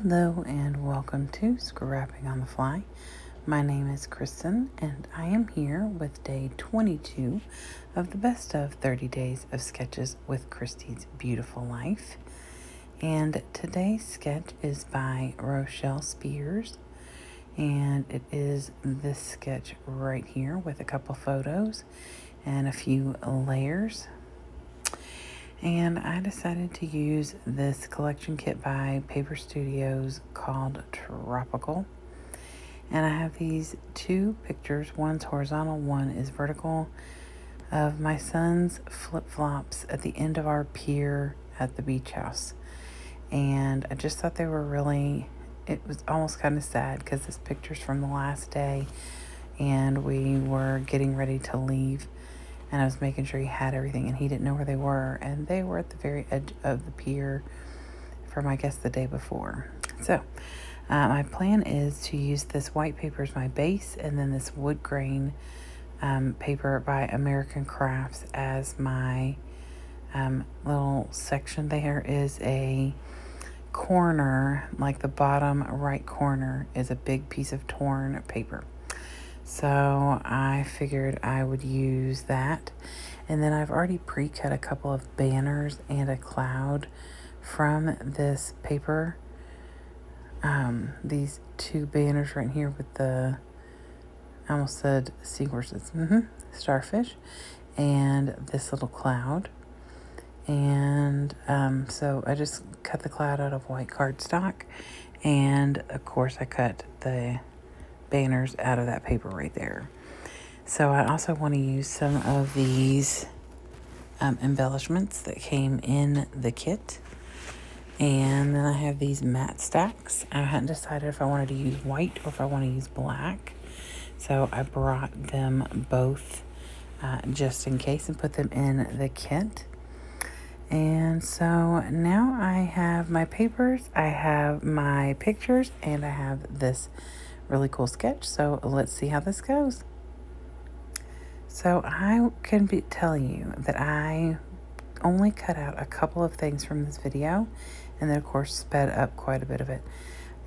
Hello and welcome to Scrapping on the Fly. My name is Kristen and I am here with day 22 of the best of 30 days of sketches with Christy's Beautiful Life. And today's sketch is by Rochelle Spears, and it is this sketch right here with a couple photos and a few layers. And I decided to use this collection kit by Paper Studios called Tropical. And I have these two pictures, one's horizontal, one is vertical, of my son's flip-flops at the end of our pier at the beach house. And I just thought they were really, it was almost kind of sad because this picture's from the last day and we were getting ready to leave. And I was making sure he had everything, and he didn't know where they were. And they were at the very edge of the pier from, I guess, the day before. So my plan is to use this white paper as my base, and then this wood grain paper by American Crafts as my little section. There is a corner, like the bottom right corner is a big piece of torn paper. So I figured I would use that. And then I've already pre-cut a couple of banners and a cloud from this paper. These two banners right here with the, I almost said seahorses, starfish, and this little cloud. And so I just cut the cloud out of white cardstock. And of course I cut the banners out of that paper right there. So I also want to use some of these embellishments that came in the kit. And then I have these matte stacks. I hadn't decided if I wanted to use white or if I want to use black. So I brought them both just in case and put them in the kit. And so now I have my papers, I have my pictures, and I have this really cool sketch. So let's see how this goes. So I can tell you that I only cut out a couple of things from this video, and then of course sped up quite a bit of it.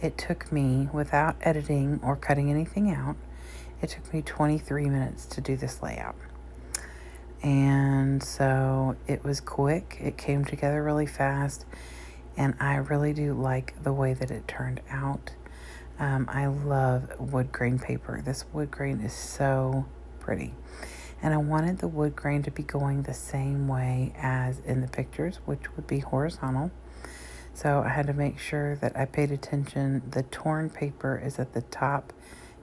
It took me, without editing or cutting anything out, it took me 23 minutes to do this layout. And so it was quick, it came together really fast, and I really do like the way that it turned out. I love wood grain paper. This wood grain is so pretty. And I wanted the wood grain to be going the same way as in the pictures, which would be horizontal. So I had to make sure that I paid attention. The torn paper is at the top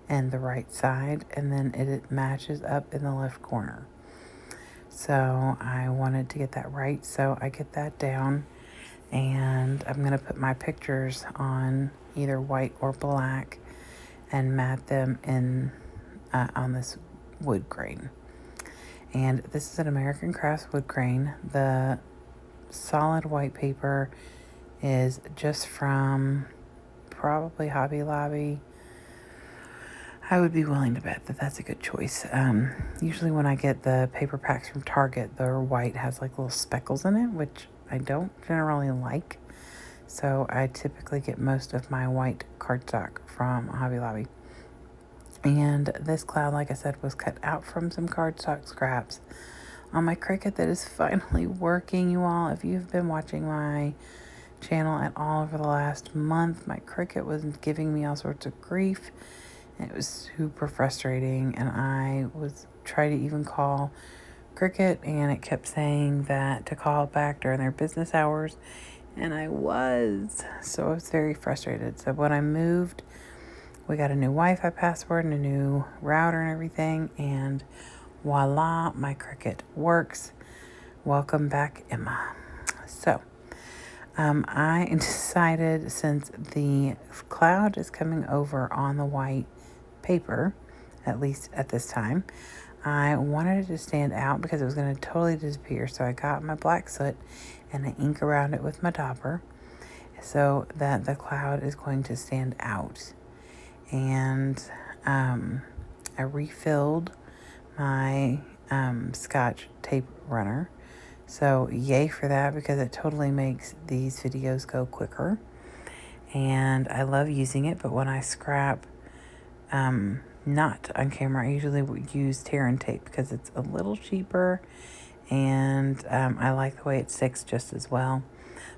and the right side, and then it matches up in the left corner. So I wanted to get that right, so I get that down. And I'm going to put my pictures on either white or black and mat them in on this wood grain. And this is an American Crafts wood grain. The solid white paper is just from probably Hobby Lobby. I would be willing to bet that that's a good choice. Usually when I get the paper packs from Target, the white has like little speckles in it, which I don't generally like. So I typically get most of my white cardstock from Hobby Lobby. And this cloud, like I said, was cut out from some cardstock scraps on my Cricut that is finally working, you all. If you've been watching my channel at all over the last month, my Cricut was giving me all sorts of grief. It was super frustrating, and I was trying to even call Cricut, and it kept saying that to call back during their business hours, and I was very frustrated. So when I moved, we got a new Wi-Fi password and a new router and everything, and voila, my Cricut works. Welcome back, Emma. So I decided, since the cloud is coming over on the white paper, at least at this time, I wanted it to stand out because it was going to totally disappear. So I got my black soot and I ink around it with my dauber so that the cloud is going to stand out. And I refilled my Scotch tape runner. So yay for that, because it totally makes these videos go quicker. and I love using it, but when I scrap not on camera, I usually would use tear and tape because it's a little cheaper, and I like the way it sticks just as well.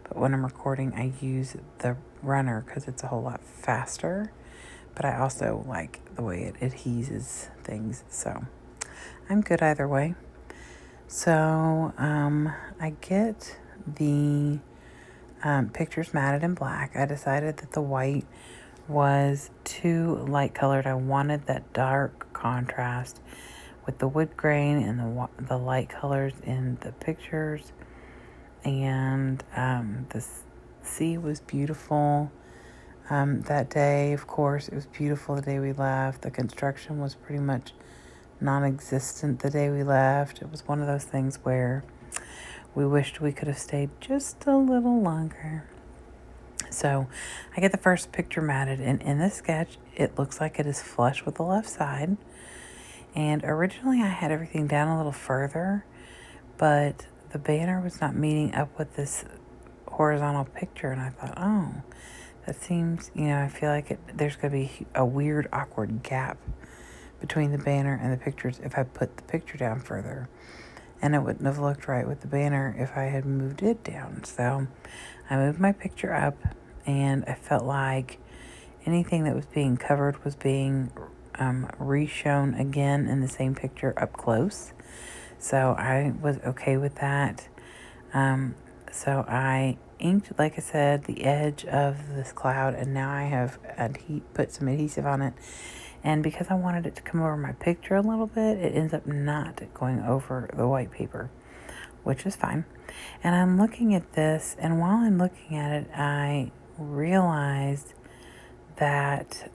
But when I'm recording, I use the runner because it's a whole lot faster, but I also like the way it adheses things, so I'm good either way. So I get the pictures matted in black. I decided that the white was too light colored. I wanted that dark contrast with the wood grain and the light colors in the pictures. And the sea was beautiful that day. Of course, it was beautiful the day we left. The construction was pretty much non-existent the day we left. It was one of those things where we wished we could have stayed just a little longer. So I get the first picture matted, and in this sketch, it looks like it is flush with the left side. And originally I had everything down a little further, but the banner was not meeting up with this horizontal picture, and I thought, oh, that seems, I feel like there's going to be a weird, awkward gap between the banner and the pictures if I put the picture down further. And it wouldn't have looked right with the banner if I had moved it down. So I moved my picture up, and I felt like anything that was being covered was being re-shown again in the same picture up close. So I was okay with that. So I inked, like I said, the edge of this cloud, and now I have put some adhesive on it. And because I wanted it to come over my picture a little bit, it ends up not going over the white paper, which is fine. And I'm looking at this, and while I'm looking at it, I realized that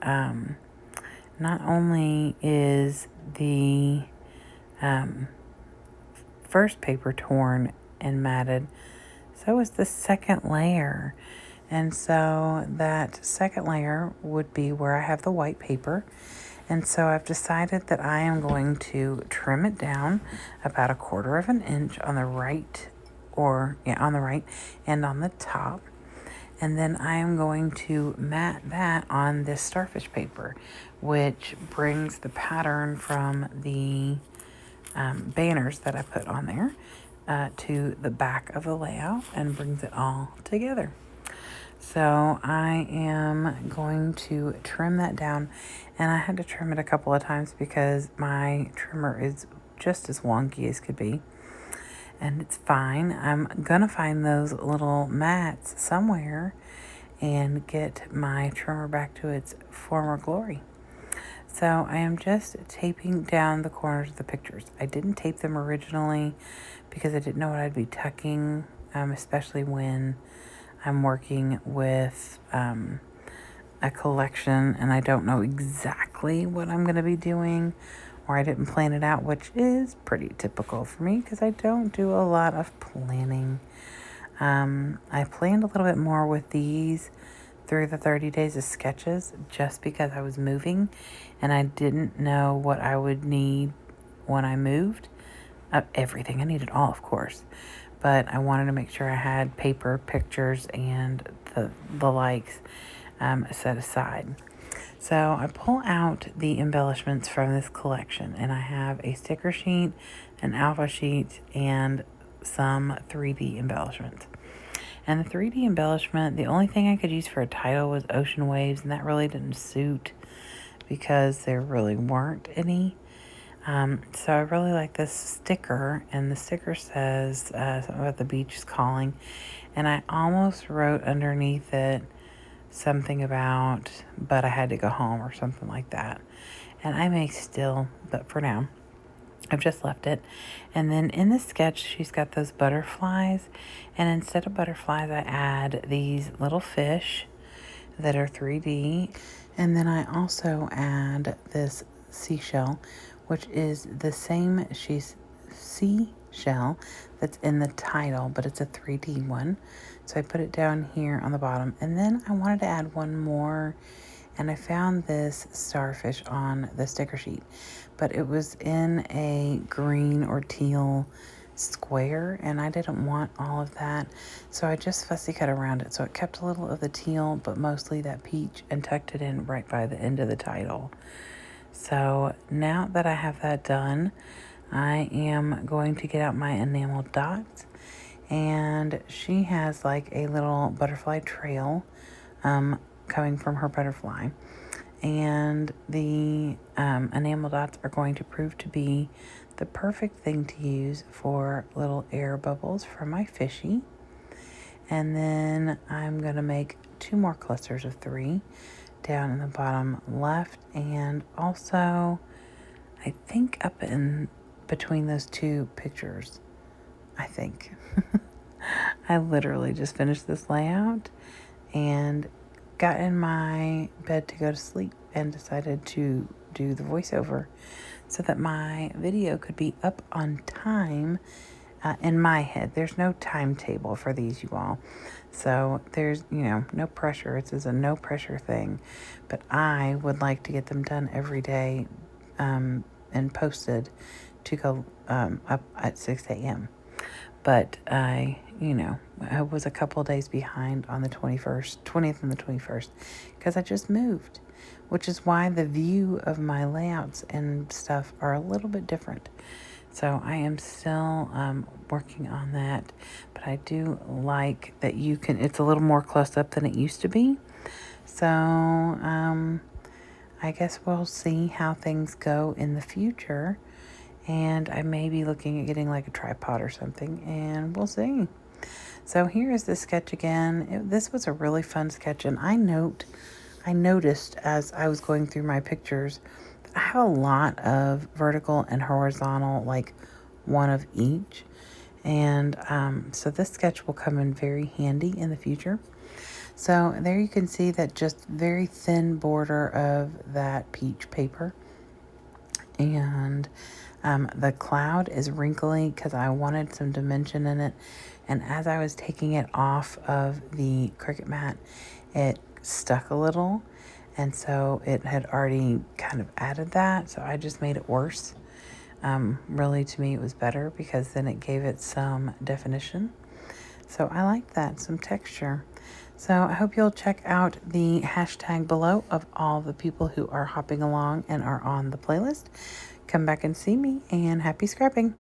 not only is the first paper torn and matted, so is the second layer. And so that second layer would be where I have the white paper. And so I've decided that I am going to trim it down about 1/4 of an inch on the right, on the right and on the top. And then I am going to mat that on this starfish paper, which brings the pattern from the banners that I put on there to the back of the layout and brings it all together. So I am going to trim that down, and I had to trim it a couple of times because my trimmer is just as wonky as could be, and it's fine. I'm gonna find those little mats somewhere and get my trimmer back to its former glory. So I am just taping down the corners of the pictures. I didn't tape them originally because I didn't know what I'd be tucking, especially when I'm working with a collection and I don't know exactly what I'm going to be doing, or I didn't plan it out, which is pretty typical for me because I don't do a lot of planning. I planned a little bit more with these through the 30 days of sketches just because I was moving and I didn't know what I would need when I moved. Everything. I needed all, of course. But I wanted to make sure I had paper, pictures, and the likes set aside. So I pull out the embellishments from this collection, and I have a sticker sheet, an alpha sheet, and some 3D embellishment. And the 3D embellishment, the only thing I could use for a title was ocean waves, and that really didn't suit because there really weren't any. So I really like this sticker, and the sticker says something about the beach is calling, and I almost wrote underneath it something about, but I had to go home or something like that. And I may still, but for now, I've just left it. And then in the sketch, she's got those butterflies, and instead of butterflies, I add these little fish that are 3D. And then I also add this seashell, which is the same seashell that's in the title, but it's a 3D one. So I put it down here on the bottom. And then I wanted to add one more, and I found this starfish on the sticker sheet, but it was in a green or teal square, and I didn't want all of that, so I just fussy cut around it. So it kept a little of the teal, but mostly that peach, and tucked it in right by the end of the title. So now that I have that done, I am going to get out my enamel dots, and she has like a little butterfly trail coming from her butterfly. And the enamel dots are going to prove to be the perfect thing to use for little air bubbles for my fishy. And then I'm going to make 2 more clusters of 3 down in the bottom left, and also I think up in between those 2 pictures. I think. I literally just finished this layout and got in my bed to go to sleep and decided to do the voiceover so that my video could be up on time in my head. There's no timetable for these, you all. So there's, no pressure. It's a no pressure thing. But I would like to get them done every day and posted to go up at 6 a.m. But I was a couple days behind on the 20th and the 21st, because I just moved, which is why the view of my layouts and stuff are a little bit different. So I am still working on that, but I do like that it's a little more close up than it used to be. So I guess we'll see how things go in the future. And I may be looking at getting like a tripod or something, and we'll see. So here is the sketch again. This was a really fun sketch, and I noticed as I was going through my pictures, I have a lot of vertical and horizontal, like one of each. And so this sketch will come in very handy in the future. So there you can see that just very thin border of that peach paper. And the cloud is wrinkly because I wanted some dimension in it. And as I was taking it off of the Cricut mat, it stuck a little. And so it had already kind of added that. So I just made it worse. Really, to me, it was better because then it gave it some definition. So I like that, some texture. So I hope you'll check out the hashtag below of all the people who are hopping along and are on the playlist. Come back and see me, and happy scrapping.